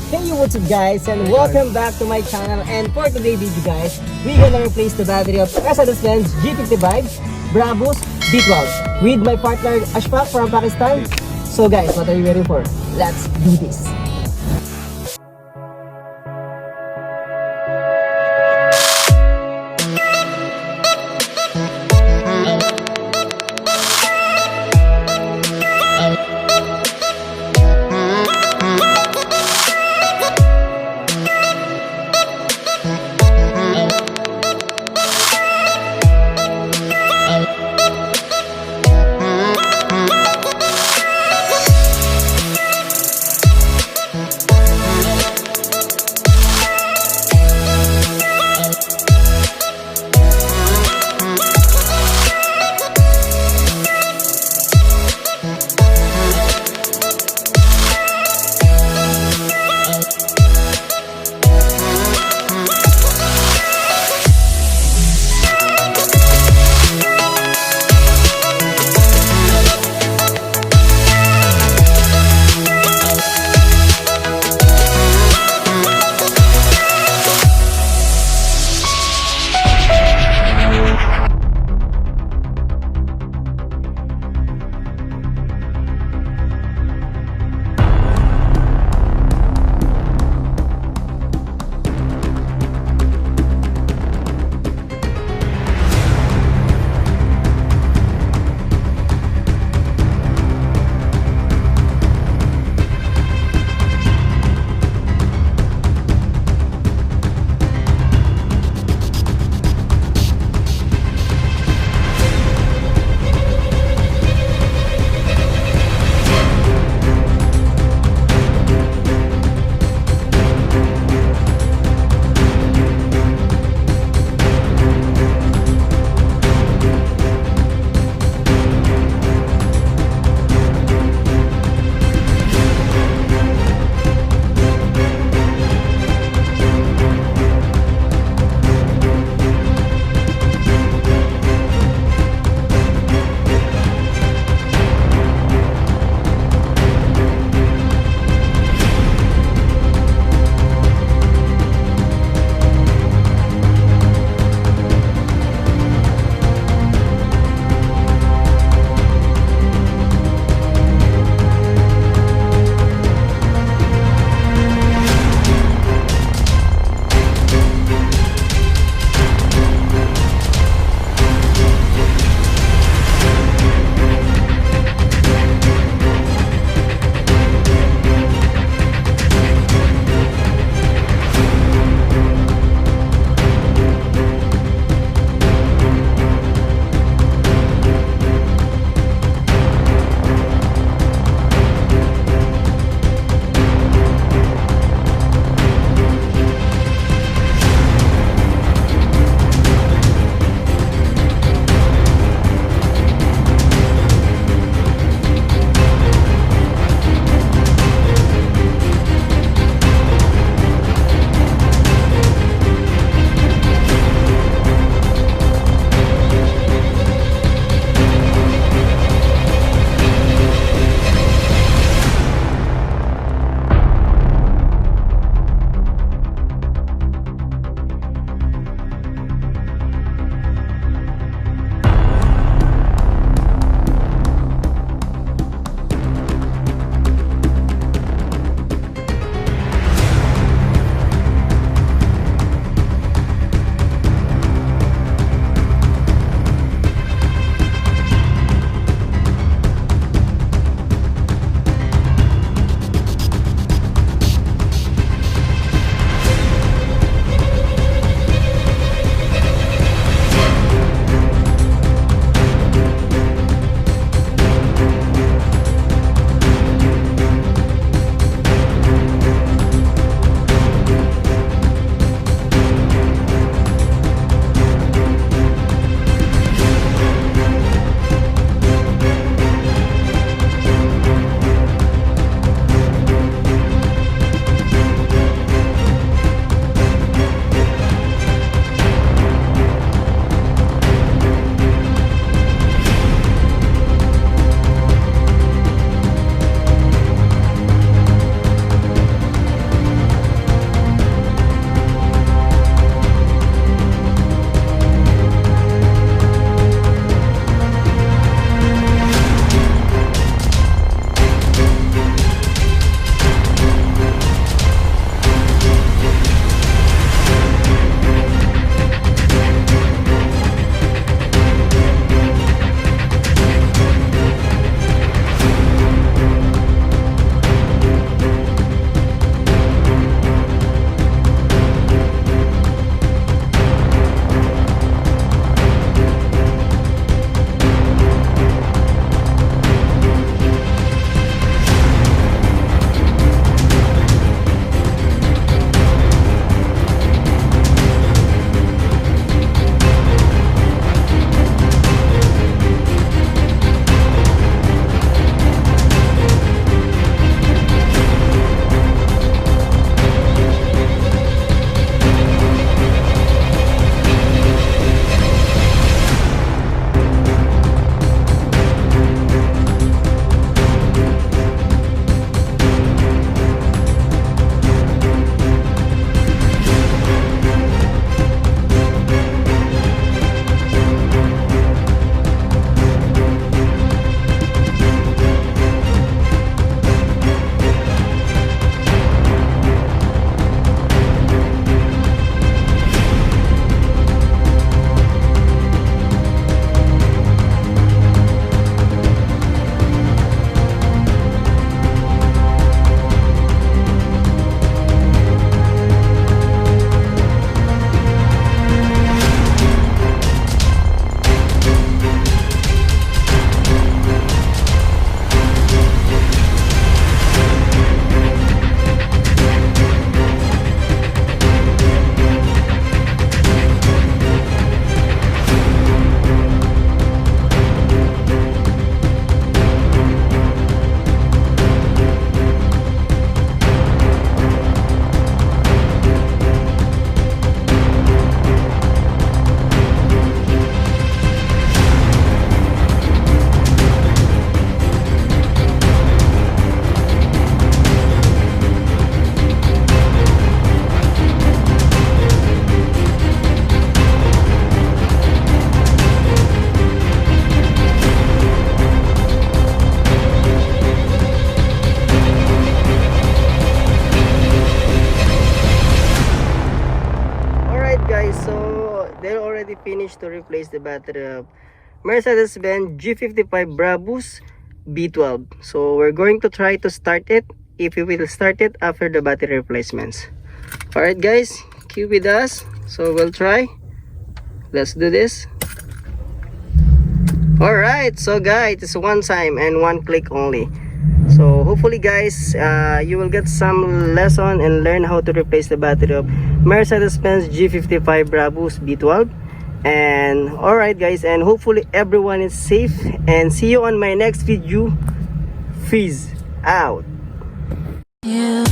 Hey, what's up guys, and welcome back to my channel. And for today's video guys, we're gonna replace the battery of Benz G55 Brabus B12 with my partner Ashfaq from Pakistan. So guys, what are you waiting for? Let's do this. finished to replace the battery of Mercedes-Benz G55 Brabus B12. So we're going to try to start it, if we will start it after the battery replacements. Alright guys, keep with us. So we'll try. Let's do this. Alright, so guys, it's one time and one click only. So hopefully guys, you will get some lesson and learn how to replace the battery of Mercedes-Benz G55 Brabus B12. And alright guys, and hopefully everyone is safe, and see you on my next video. Peace out. Yeah.